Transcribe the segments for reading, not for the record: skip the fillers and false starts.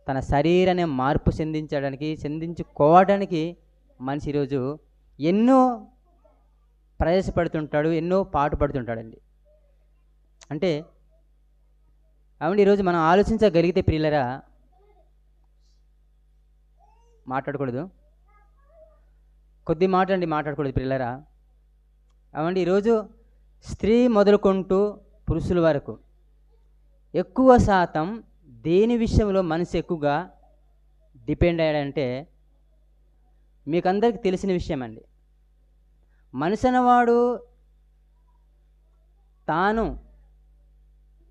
తన శరీరాన్ని మార్పు చెందించుకోవడానికి మనిషి ఈరోజు ఎన్నో ప్రయాసపడుతుంటాడు, ఎన్నో పాటు పడుతుంటాడండి. అంటే అవును, ఈరోజు మనం ఆలోచించగలిగితే ప్రియులరా, మాట్లాడకూడదు, కొద్ది మాట్లాడకూడదు ప్రియులరా. అవండి, ఈరోజు స్త్రీ మొదలుకుంటూ పురుషుల వరకు ఎక్కువ శాతం దేని విషయంలో మనిషి ఎక్కువగా డిపెండ్ అయ్యాడంటే మీకు అందరికీ తెలిసిన విషయం అండి. మనిషి అన్నవాడు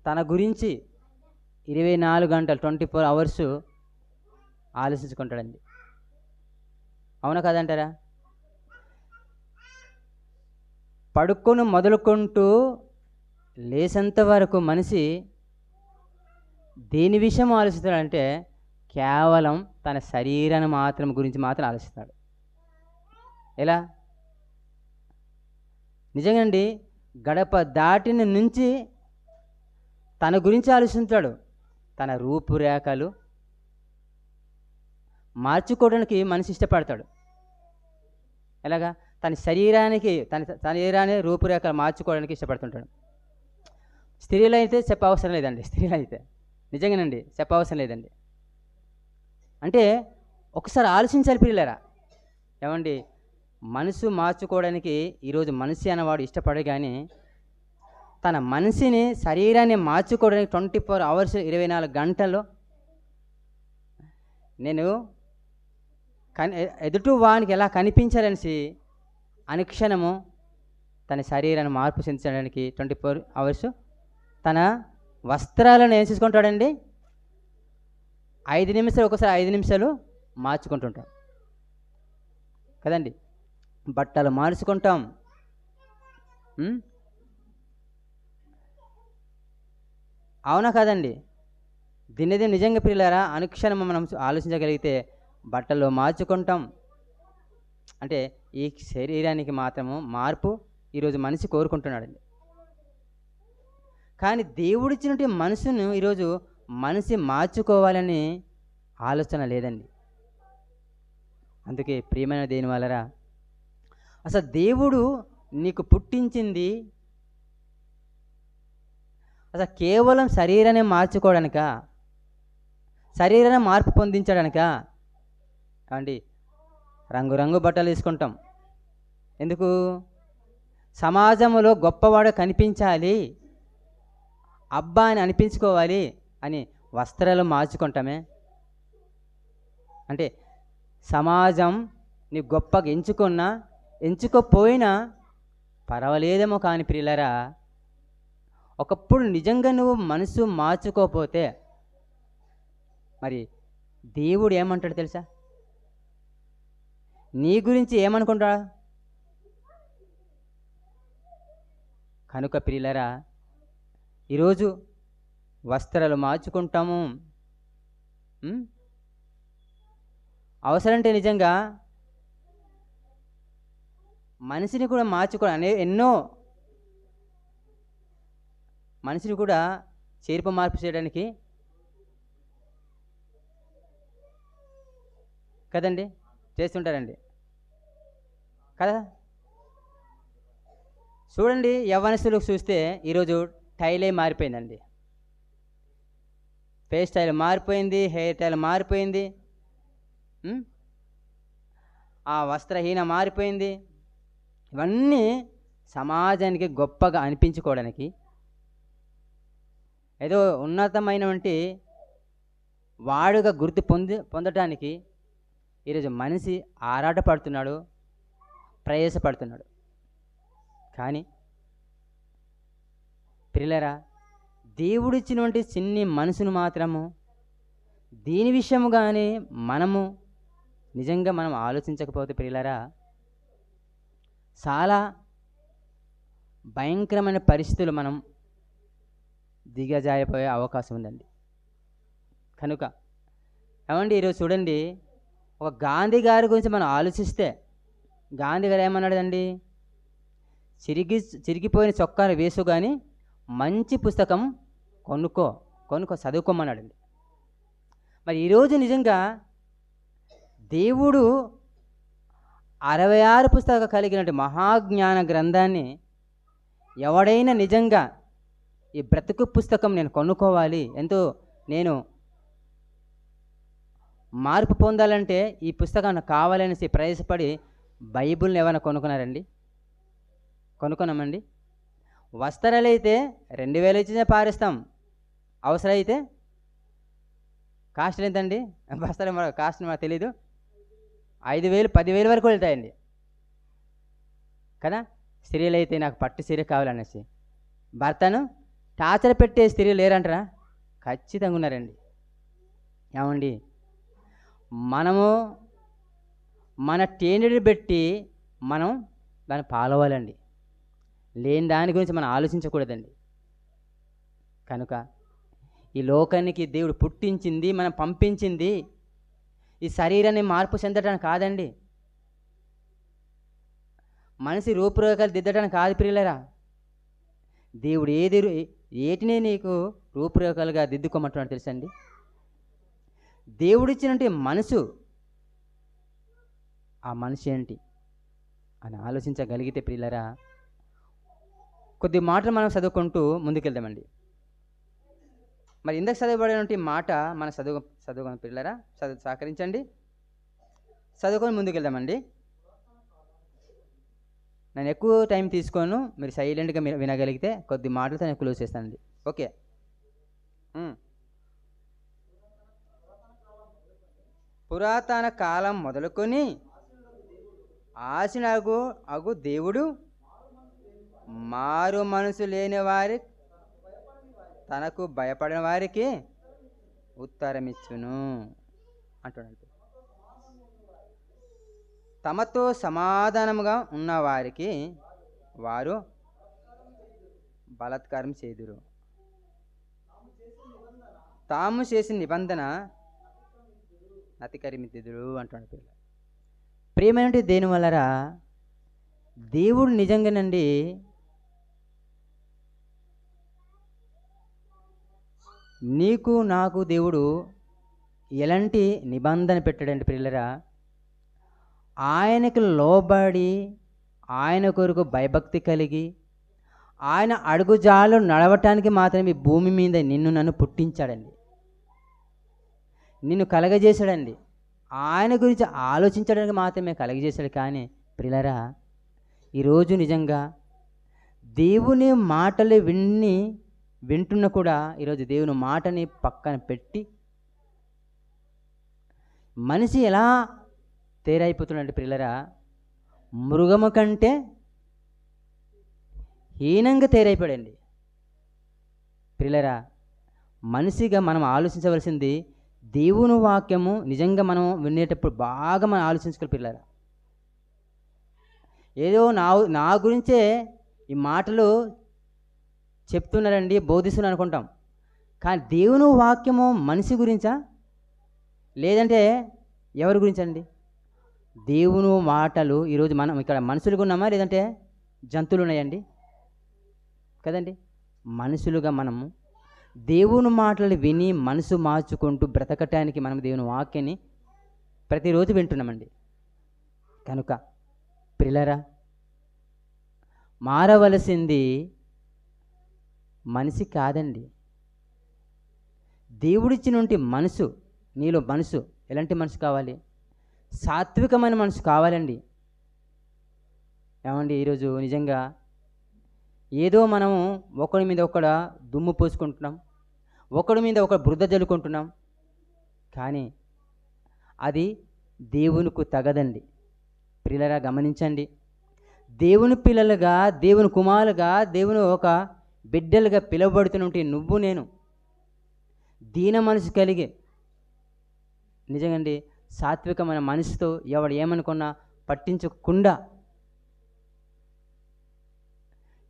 తన గురించి 24 గంటలు 24 అవర్స్ ఆలోచించుకుంటాడండి. అవునా కాదంటారా? పడుకొని మొదలుకుంటూ లేసేంత వరకు మనిషి దేని విషయం ఆలోచిస్తాడంటే కేవలం తన శరీరాన్ని గురించి మాత్రం ఆలోచిస్తాడు. ఎలా? నిజంగాండి, గడప దాటిన నుంచి తన గురించి ఆలోచిస్తాడు. తన రూపురేఖలు మార్చుకోవడానికి మనిషి ఇష్టపడతాడు. ఎలాగా? తన శరీరాన్ని రూపురేఖలు మార్చుకోవడానికి ఇష్టపడుతుంటాడు. స్త్రీలు అయితే చెప్పవసరం లేదండి. స్త్రీలు అయితే నిజంగానండి చెప్పవసరం లేదండి. అంటే ఒకసారి ఆలోచించాలి పిల్లరా. ఏమండి, మనసు మార్చుకోవడానికి ఈరోజు మనిషి అన్నవాడు ఇష్టపడే, కానీ తన మనిషిని శరీరాన్ని మార్చుకోవడానికి 24 అవర్స్ 24 గంటల్లో నేను ఎదుటి వానికి ఎలా కనిపించాలనేసి అనుక్షణము తన శరీరాన్ని మార్పు చెందడానికి 24 అవర్స్ తన వస్త్రాలను ఏం చేసుకుంటాడండి? 5 నిమిషాలు, ఒకసారి 5 నిమిషాలు మార్చుకుంటుంటాం కదండి. బట్టలు మార్చుకుంటాం. అవునా కాదండి? దీనిది నిజంగా పిల్లరా, అనుక్షణం మనం ఆలోచించగలిగితే బట్టలు మార్చుకుంటాం. అంటే ఈ శరీరానికి మాత్రము మార్పు ఈరోజు మనిషి కోరుకుంటున్నాడండి. కానీ దేవుడిచ్చినటువంటి మనసును ఈరోజు మనిషి మార్చుకోవాలని ఆలోచన లేదండి. అందుకే ప్రియమైన దేని వలరా, అసలు దేవుడు నీకు పుట్టించింది అసలు కేవలం శరీరాన్ని మార్చుకోవడానిక, శరీరాన్ని మార్పు పొందించడానిక అండి? రంగురంగు బట్టలు తీసుకుంటాం. ఎందుకు? సమాజంలో గొప్పవాడు కనిపించాలి, అబ్బా అని అనిపించుకోవాలి అని వస్త్రాలు మార్చుకుంటామే. అంటే సమాజం నీ గొప్పగా ఎంచుకోపోయినా పర్వాలేదేమో, కానీ ప్రియులరా, ఒకప్పుడు నిజంగా నువ్వు మనసు మార్చుకోకపోతే మరి దేవుడు ఏమంటాడు తెలుసా? నీ గురించి ఏమనుకుంటాడా? కనుక ప్రియులరా, ఈరోజు వస్త్రాలు మార్చుకుంటాము. అవసరంటే నిజంగా మనిషిని కూడా ఎన్నో మనిషిని కూడా మార్పు చేయడానికి కదండి చేస్తుంటారండి కదా. చూడండి, యవ్వనస్తులకు చూస్తే ఈరోజు టైలే మారిపోయిందండి. ఫేస్ స్టైల్ మారిపోయింది, హెయిర్ స్టైల్ మారిపోయింది, ఆ వస్త్రహీన మారిపోయింది. ఇవన్నీ సమాజానికి గొప్పగా అనిపించుకోవడానికి, ఏదో ఉన్నతమైనటువంటి వాడుగా గుర్తు పొందటానికి ఈరోజు మనిషి ఆరాటపడుతున్నాడు, ప్రయాసపడుతున్నాడు. కానీ ప్రియులారా, దేవుడిచ్చినటువంటి చిన్ని మనసును మాత్రము దీని విషయము కానీ నిజంగా మనం ఆలోచించకపోతే ప్రియులారా, చాలా భయంకరమైన పరిస్థితులు మనం దిగజారిపోయే అవకాశం ఉందండి. కనుక ఏమండి, ఈరోజు చూడండి, ఒక గాంధీ గారి గురించి మనం ఆలోచిస్తే గాంధీ గారు ఏమన్నాడండి? చిరిగిపోయిన చొక్కాను వేసు కానీ మంచి పుస్తకం కొనుక్కో చదువుకోమన్నాడండి. మరి ఈరోజు నిజంగా దేవుడు 66 పుస్తకాలు కలిగినటువంటి మహాజ్ఞాన గ్రంథాన్ని ఎవడైనా నిజంగా ఈ బ్రతుకు పుస్తకం నేను కొనుక్కోవాలి, ఎంతో నేను మార్పు పొందాలంటే ఈ పుస్తకం నాకు కావాలనేసి ప్రయాసపడి బైబిల్ని ఏమైనా కొనుక్కున్నారండి? కొనుక్కున్నామండి. వస్త్రాలు అయితే 2000 ఇచ్చినే పారేస్తాం. అవసరమైతే కాస్ట్ ఎంతండి? వస్త్రం కాస్ట్ మాకు తెలీదు. 5000 10,000 వరకు వెళ్తాయండి కదా. స్త్రీలు అయితే నాకు పట్టు చీర కావాలనేసి భర్తను టార్చర్ పెట్టే స్త్రీలు లేరంటారా? ఖచ్చితంగా ఉన్నారండి. ఏమండి, మనము మన టేనుడిని పెట్టి మనం దాన్ని పాలవాలండి. లేని దాని గురించి మనం ఆలోచించకూడదండి. కనుక ఈ లోకానికి దేవుడు పుట్టించింది, మనం పంపించింది ఈ శరీరాన్ని మార్పు చెందడానికి కాదండి, మనిషి రూపురేఖలు దిద్దడానికి కాదు ప్రియులరా. దేవుడు ఏటినే నీకు రూపురేఖలుగా దిద్దుకోమంటున్నాడు తెలుసండి. దేవుడిచ్చినట్టు మనసు, ఆ మనిషి ఏంటి అని ఆలోచించగలిగితే ప్రియులరా, కొద్ది మాటలు మనం చదువుకుంటూ ముందుకెళ్దామండి. మరి ఇందాక చదవబడినటువంటి మాట మన చదువుకొని పిల్లరా సహకరించండి, చదువుకొని ముందుకెళ్దామండి. నేను ఎక్కువ టైం తీసుకోను, మీరు సైలెంట్గా వినగలిగితే కొద్ది మాటలతో నేను క్లోజ్ చేస్తానండి. ఓకే. పురాతన కాలం మొదలుకొని ఆశనగు దేవుడు మారు మనసు లేని వారి తనకు భయపడిన వారికి ఉత్తరమిచ్చును అంటున్నాడు. తమతో సమాధానముగా ఉన్నవారికి వారు బలాత్కారం చేదురు, తాము చేసిన నిబంధన అతిక్రమించుదురు అంటున్నాడు. పిల్ల ప్రేమేంటి దేని వల్లరా? దేవుడు నిజంగానండి నీకు నాకు దేవుడు ఎలాంటి నిబంధన పెట్టాడండి ప్రియులరా? ఆయనకు లోబడి, ఆయన కొరకు భయభక్తి కలిగి, ఆయన అడుగుజాలు నడవటానికి మాత్రమే భూమి మీద నిన్ను నన్ను పుట్టించాడండి, నిన్ను కలగజేశాడండి. ఆయన గురించి ఆలోచించడానికి మాత్రమే కలగజేశాడు. కానీ ప్రియులరా, ఈరోజు నిజంగా దేవుని మాటలు వింటున్న కూడా ఈరోజు దేవుని మాటని పక్కన పెట్టి మనిషి ఎలా తేరైపోతున్నాడు ప్రియులరా? మృగము కంటే హీనంగా తేరైపోయాడండి ప్రియులరా. మనిషిగా మనం ఆలోచించవలసింది దేవుని వాక్యము నిజంగా మనం వినేటప్పుడు బాగా మనం ఆలోచించుకోవాలి ప్రియులరా. ఏదో నా గురించే ఈ మాటలు చెప్తున్నారండి, బోధిస్తున్నారు అనుకుంటాం. కానీ దేవుని వాక్యము మనిషి గురించా, లేదంటే ఎవరి గురించండి? దేవుని మాటలు ఈరోజు మనం ఇక్కడ మనుషులుగా ఉన్నామా, లేదంటే జంతువులు ఉన్నాయండి? కదండి, మనుషులుగా మనము దేవుని మాటలు విని మనసు మార్చుకుంటూ బ్రతకటానికి మనం దేవుని వాక్యాన్ని ప్రతిరోజు వింటున్నామండి. కనుక ప్రియులరా, మారవలసింది మనిషి కాదండి, దేవుడిచ్చినటువంటి మనసు. నీలో మనసు ఎలాంటి మనసు కావాలి? సాత్వికమైన మనసు కావాలండి. ఏమండి, ఈరోజు నిజంగా ఏదో మనము ఒకడి మీద ఒకడ దుమ్ము పోసుకుంటున్నాం, ఒకడి మీద ఒక బురద జల్లుకుంటున్నాం. కానీ అది దేవునికి తగదండి. పిల్లలుగా గమనించండి, దేవుని పిల్లలుగా, దేవుని కుమారులుగా, దేవుని ఒక బిడ్డలుగా పిలువబడుతున్నట్టు నువ్వు నేను దీన మనసు కలిగి నిజంగా సాత్వికమైన మనసుతో ఎవడు ఏమనుకున్నా పట్టించకుండా,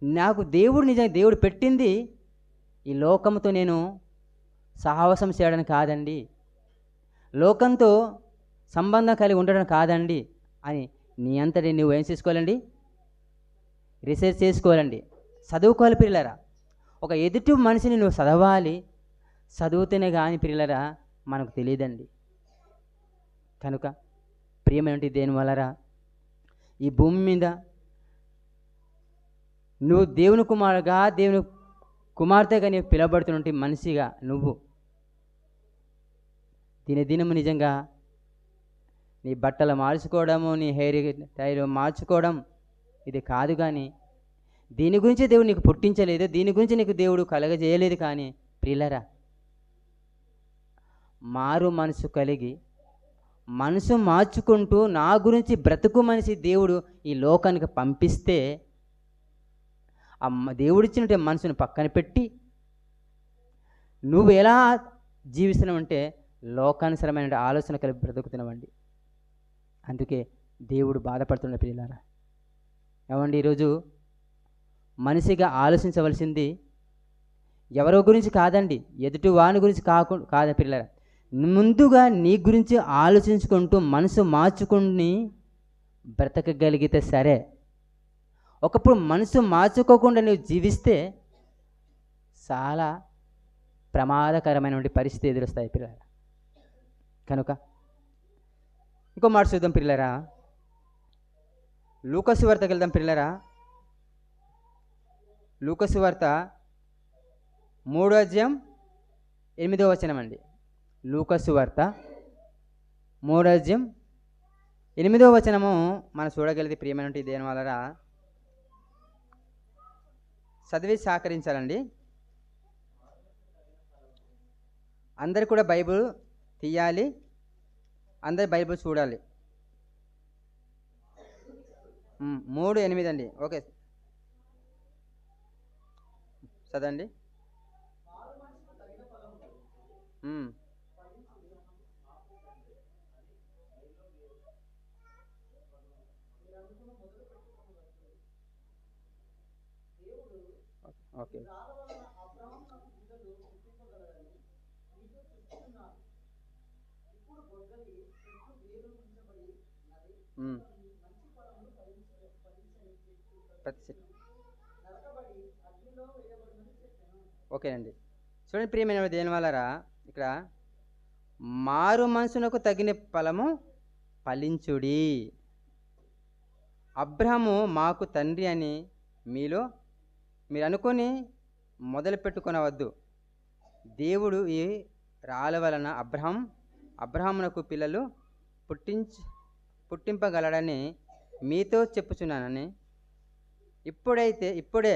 నాకు దేవుడు పెట్టింది ఈ లోకంతో నేను సహవాసం చేయడానికి కాదండి, లోకంతో సంబంధం కలిగి ఉండడం కాదండి అని నీ అంతటి నువ్వు ఏం చేసుకోవాలండి? రీసెర్చ్ చేసుకోవాలండి, చదువుకోవాలి పిల్లరా. ఒక ఎదుటి మనిషిని నువ్వు చదవాలి, చదువుతూనే కానీ పిల్లరా మనకు తెలియదండి. కనుక ప్రియమేంటి దేని వలరా ఈ భూమి మీద నువ్వు దేవుని కుమారుగా, దేవుని కుమార్తెగా నీవు పిలవబడుతున్నటువంటి మనిషిగా నువ్వు దినదినము నిజంగా నీ బట్టలు మార్చుకోవడము, నీ హెయిర్ స్టైల్ మార్చుకోవడం ఇది కాదు. కానీ దీని గురించి దేవుడు నీకు పుట్టించలేదు, దీని గురించి నీకు దేవుడు కలగజేయలేదు. కానీ ప్రియులరా, మారు మనసు కలిగి మనసు మార్చుకుంటూ నా గురించి బ్రతుకు మనిషి దేవుడు ఈ లోకానికి పంపిస్తే ఆ దేవుడిచ్చినట్టు మనసును పక్కన పెట్టి నువ్వు ఎలా జీవిస్తున్నావంటే లోకానుసరమైన ఆలోచన కలిపి బ్రతుకుతున్నావండి. అందుకే దేవుడు బాధపడుతున్న పిల్లలారా. ఏమండి, ఈరోజు మనిషిగా ఆలోచించవలసింది ఎవరో గురించి కాదండి, ఎదుటి వాని గురించి కాదు పిల్లలారా. ముందుగా నీ గురించి ఆలోచించుకుంటూ మనసు మార్చుకుని బ్రతకగలిగితే సరే. ఒకప్పుడు మనసు మార్చుకోకుండా నువ్వు జీవిస్తే చాలా ప్రమాదకరమైనటువంటి పరిస్థితి ఎదురొస్తాయి పిల్లరా. కనుక ఇంకో మాట చూద్దాం పిల్లరా. లూకాసు వార్తకి వెళ్దాం పిల్లరా. లూకాసు వార్త 3వ అధ్యాయం 8వ వచనం అండి. లూకాసు వార్త 3వ అధ్యాయం 8వ వచనము మనం చూడగలిగితే ప్రియమైనటువంటి దేని వలన చదివి సహకరించాలండి. అందరు కూడా బైబిల్ తీయాలి, అందరు బైబిల్ చూడాలి. 3:8 అండి. ఓకే, చదండి. ఓకే, ఓకేనండి. చూడండి ప్రియమైన దేని వలరా, ఇక్కడ మారు మనసునకు తగిన ఫలము ఫలించుడి. అబ్రహాము మాకు తండ్రి అని మీరు అనుకొని మొదలు పెట్టుకొనవద్దు. దేవుడు ఈ రాళ్ళ వలన అబ్రహామునకు పిల్లలు పుట్టింపగలడని మీతో చెప్పుచున్నానని. ఇప్పుడే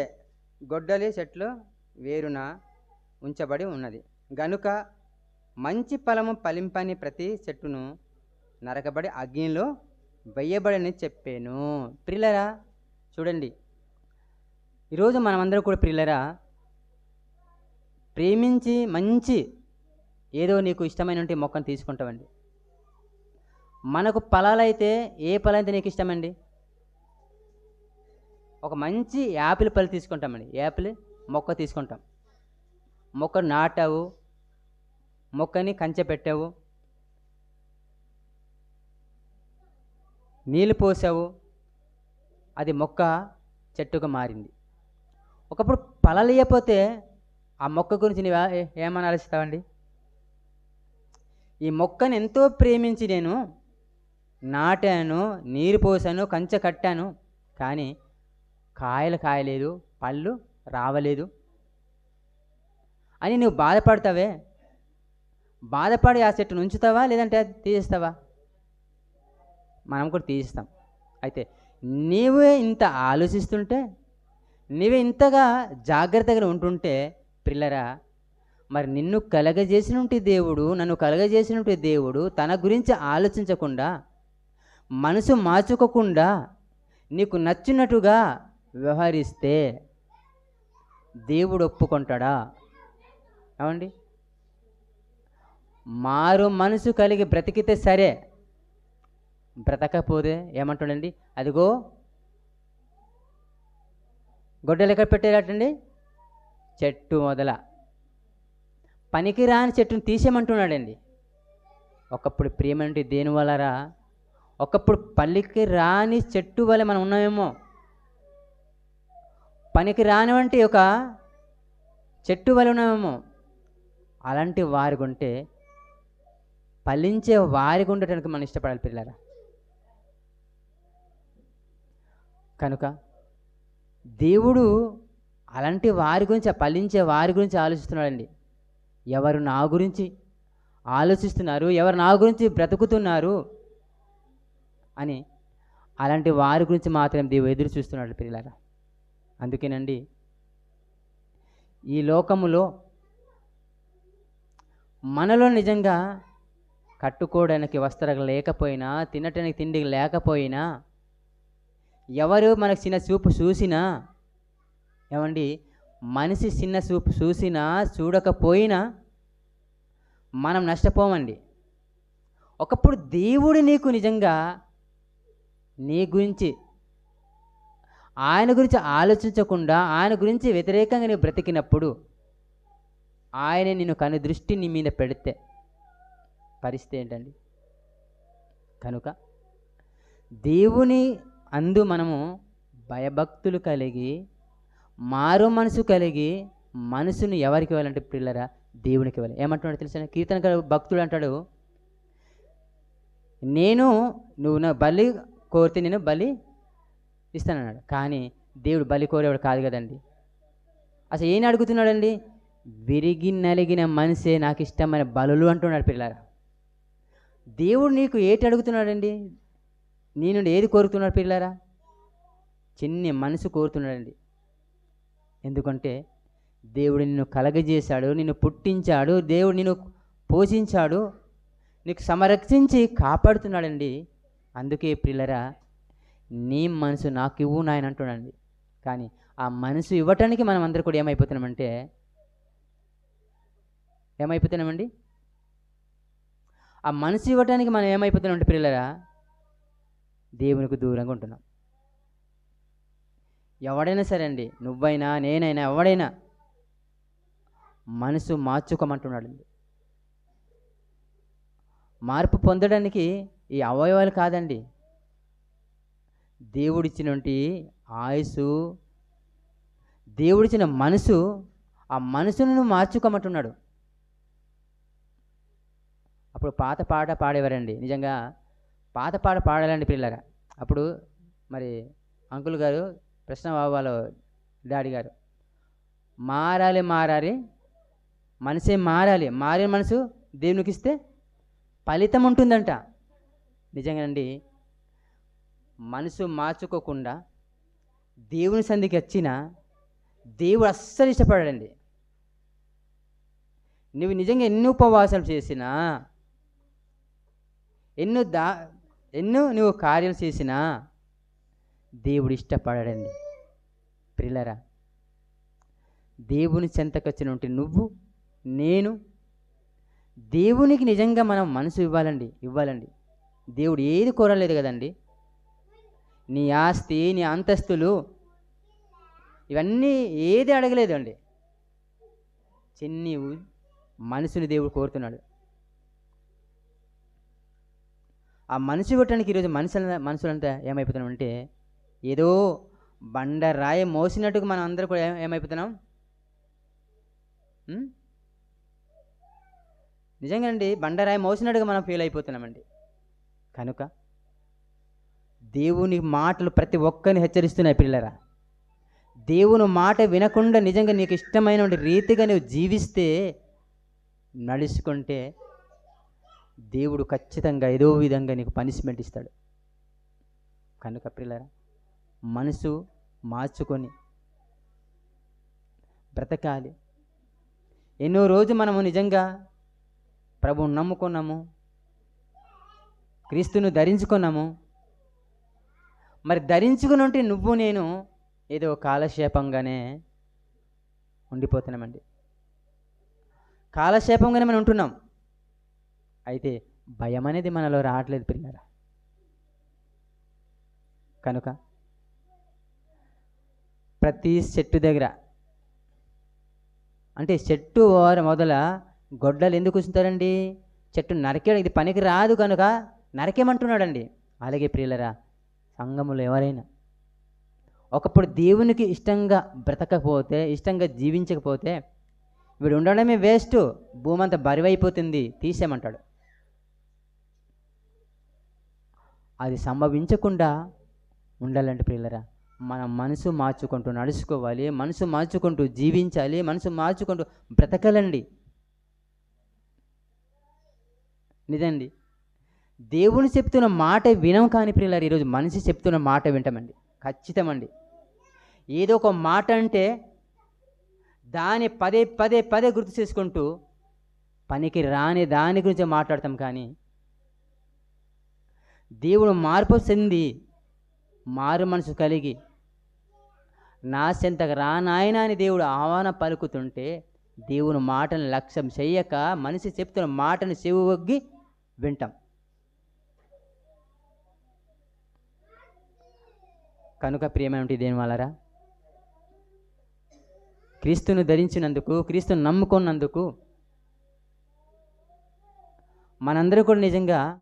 గొడ్డలి చెట్లు వేరున ఉంచబడి ఉన్నది గనుక మంచి ఫలము ఫలింపని ప్రతి చెట్టును నరకబడి అగ్నిలో వెయ్యబడని చెప్పాను. ప్రియులరా చూడండి, ఈరోజు మనమందరం కూడా ప్రియులరా ప్రేమించి మంచి ఏదో నీకు ఇష్టమైనటువంటి మొక్కను తీసుకుంటామండి. మనకు ఫలాలైతే ఏ ఫలైతే నీకు ఇష్టమండి? ఒక మంచి యాపిల్ పళ్ళు తీసుకుంటామండి. యాపిల్ మొక్క తీసుకుంటాం. మొక్క నాటావు, మొక్కని కంచె పెట్టావు, నీళ్ళు పోసావు, అది మొక్క చెట్టుగా మారింది. ఒకప్పుడు ఫలాలు ఇవ్వకపోతే ఆ మొక్క గురించి నీవు ఏమని ఆలోచిస్తావండి? ఈ మొక్కను ఎంతో ప్రేమించి నేను నాటాను, నీరు పోసాను, కంచె కట్టాను, కానీ కాయలు కాయలేదు, పళ్ళు రావలేదు అని నువ్వు బాధపడతావే. బాధపడి ఆ చెట్టును ఉంచుతావా లేదంటే తీసేస్తావా? మనం కూడా తీసేస్తాం. అయితే నీవే ఇంత ఆలోచిస్తుంటే, నీవే ఇంతగా జాగ్రత్తగా ఉంటుంటే పిల్లరా, మరి నిన్ను కలగజేసినటువంటి దేవుడు, నన్ను కలగజేసినటువంటి దేవుడు తన గురించి ఆలోచించకుండా, మనసు మార్చుకోకుండా నీకు నచ్చినట్టుగా వ్యవహరిస్తే దేవుడు ఒప్పుకుంటాడా? ఏమండి, మారు మనసు కలిగి బ్రతికితే సరే, బ్రతకపోతే ఏమంటాడండి? అదిగో గొడ్డలు ఎక్కడ పెట్టేటండి? చెట్టు మొదల పనికి రాని చెట్టును తీసేయమంటున్నాడండి. ఒకప్పుడు ప్రేమంటే దేని వలరా, ఒకప్పుడు పనికి రాని చెట్టు వల్ల మనం ఉన్నామేమో. పనికి రానివంటి ఒక చెట్టు వల్ల ఉన్నామేమో. అలాంటి వారికి ఉంటే ఫలించే వారికి ఉండటానికి మనం ఇష్టపడాలి పిల్లరా. కనుక దేవుడు అలాంటి వారి గురించి, ఫలించే వారి గురించి ఆలోచిస్తున్నాడండి. ఎవరు నా గురించి ఆలోచిస్తున్నారు, ఎవరు నా గురించి బ్రతుకుతున్నారు అని అలాంటి వారి గురించి మాత్రం దేవుడు ఎదురు చూస్తున్నాడు పిల్లరా. అందుకేనండి ఈ లోకములో మనలో నిజంగా కట్టుకోవడానికి వస్త్రాలు లేకపోయినా, తినటానికి తిండి లేకపోయినా, ఎవరు మనకు చిన్న చూపు చూసినా, ఏమండి మనిషి చిన్న చూపు చూసినా చూడకపోయినా మనం నష్టపోమండి. ఒకప్పుడు దేవుడు నీకు నిజంగా నీ గురించి, ఆయన గురించి ఆలోచించకుండా ఆయన గురించి వ్యతిరేకంగా నీవు బ్రతికినప్పుడు ఆయన నిన్ను కను దృష్టి నీ మీద పెడితే పరిస్థితి ఏంటండి? కనుక దేవుని అందు మనము భయభక్తులు కలిగి, మారు మనసు కలిగి, మనసును ఎవరికి ఇవ్వాలంటే పిల్లరా, దేవునికి ఇవ్వాలి. ఏమంటున్నాడు తెలుసా? కీర్తన భక్తుడు అంటాడు, నువ్వు నా బలి కోరితే నేను బలి ఇస్తానన్నాడు. కానీ దేవుడు బలి కోరేవాడు కాదు కదండి. అసలు ఏం అడుగుతున్నాడండి? విరిగి నలిగిన మనిషే నాకు ఇష్టమైన బలులు అంటున్నాడు పిల్లరా. దేవుడు నీకు ఏటి అడుగుతున్నాడండి? నీ నుండి ఏది కోరుతున్నాడు పిల్లరా? చిన్ని మనసు కోరుతున్నాడండి. ఎందుకంటే దేవుడు నిన్ను కలగజేశాడు, నిన్ను పుట్టించాడు, దేవుడు నిన్ను పోషించాడు, నీకు సంరక్షించి కాపాడుతున్నాడండి. అందుకే పిల్లరా, నీ మనసు నాకు ఇవ్వు నాయన అంటున్నాడండి. కానీ ఆ మనసు ఇవ్వటానికి మనం అందరూ కూడా ఏమైపోతున్నామండి? ఆ మనసు ఇవ్వటానికి మనం ఏమైపోతున్నామంటే పిల్లరా, దేవునికి దూరంగా ఉంటున్నాం. ఎవడైనా సరే అండి, నువ్వైనా నేనైనా ఎవడైనా మనసు మార్చుకోమంటున్నాడండి. మార్పు పొందడానికి ఈ అవయవాలు కాదండి, దేవుడిచ్చినటువంటి ఆయుసు, దేవుడిచ్చిన మనసు, ఆ మనసును మార్చుకోమంటున్నాడు. అప్పుడు పాత పాట పాడేవారండి. నిజంగా పాత పాట పాడాలండి పిల్లరా. అప్పుడు మరి అంకుల్ గారు, ప్రశ్న వాళ్ళ డాడీ గారు, మారాలి మనసే మారాలి, మారిన మనసు దేవునికి ఇస్తే ఫలితం ఉంటుందంట. నిజంగానండి, మనసు మార్చుకోకుండా దేవుని సంధికి వచ్చినా దేవుడు అస్సలు ఇష్టపడాడండి. నువ్వు నిజంగా ఎన్నో ఉపవాసాలు చేసినా, ఎన్నో నువ్వు కార్యాలు చేసినా దేవుడు ఇష్టపడాడండి. ప్రియులారా, దేవుని చెంతకొచ్చినటువంటి నువ్వు నేను దేవునికి నిజంగా మనం మనసు ఇవ్వాలండి. దేవుడు ఏది కోరలేదు కదండి. నీ ఆస్తి, నీ అంతస్తులు, ఇవన్నీ ఏది అడగలేదు అండి. చిన్ని మనసుని దేవుడు కోరుతున్నాడు. ఆ మనసు ఇవ్వటానికి ఈరోజు మనుషులంతా ఏమైపోతున్నామంటే, ఏదో బండరాయి మోసినట్టుగా మనం అందరూ కూడా ఏమైపోతున్నాం? నిజంగా అండి, బండరాయి మోసినట్టుగా మనం ఫీల్ అయిపోతున్నామండి. కనుక దేవుని మాటలు ప్రతి ఒక్కరిని హెచ్చరిస్తున్నాయి పిల్లరా. దేవుని మాట వినకుండా నిజంగా నీకు ఇష్టమైన రీతిగా నువ్వు జీవిస్తే, నడుచుకుంటే దేవుడు ఖచ్చితంగా ఏదో విధంగా నీకు పనిష్మెంట్ ఇస్తాడు. కనుక పిల్లరా, మనసు మార్చుకొని బ్రతకాలి. ఎన్నో రోజు మనము నిజంగా ప్రభువుని నమ్ముకున్నాము, క్రీస్తును ధరించుకున్నాము. మరి ధరించుకుని ఉంటే నువ్వు నేను ఏదో కాలక్షేపంగానే ఉండిపోతున్నామండి. కాలక్షేపంగానే మనం ఉంటున్నాం. అయితే భయం అనేది మనలో రావట్లేదు పిల్లరా. కనుక ప్రతి చెట్టు దగ్గర, అంటే చెట్టు మొదల గొడ్డలు ఎందుకు ఉంచుతారండి? చెట్టు నరికేయడం ఇది పనికి రాదు కనుక నరికేమంటున్నాడండి. అలాగే ప్రియులరా, సంఘములో ఎవరైనా ఒకప్పుడు దేవునికి ఇష్టంగా బ్రతకపోతే, ఇష్టంగా జీవించకపోతే, వీడు ఉండడమే వేస్ట్, భూమి అంతా బరువైపోతుంది, తీసేయమంటాడు. అది సంభవించకుండా ఉండాలంటే ప్రియులరా, మన మనసు మార్చుకుంటూ నడుచుకోవాలి, మనసు మార్చుకుంటూ జీవించాలి, మనసు మార్చుకుంటూ బ్రతకాలండి. నిజండి. దేవుని చెప్తున్న మాట వినం కానీ ప్రియులారా, ఈరోజు మనిషి చెప్తున్న మాట వింటామండి. ఖచ్చితమండి. ఏదో ఒక మాట అంటే దాన్ని పదే పదే పదే గుర్తు చేసుకుంటూ పనికి రాని దాని గురించి మాట్లాడతాం. కానీ దేవుడు మార్పు చెంది మారు మనసు కలిగి నా చెంతకు రా నాయనా అని దేవుడు ఆహ్వాన పలుకుతుంటే, దేవుని మాటను లక్ష్యం చెయ్యక మనిషి చెప్తున్న మాటను చెవి ఒగ్గి వింటాం. కనుక ప్రియమైనటువంటి దేని వలరా, క్రీస్తును ధరించినందుకు, క్రీస్తును నమ్ముకున్నందుకు మనందరూ కూడా నిజంగా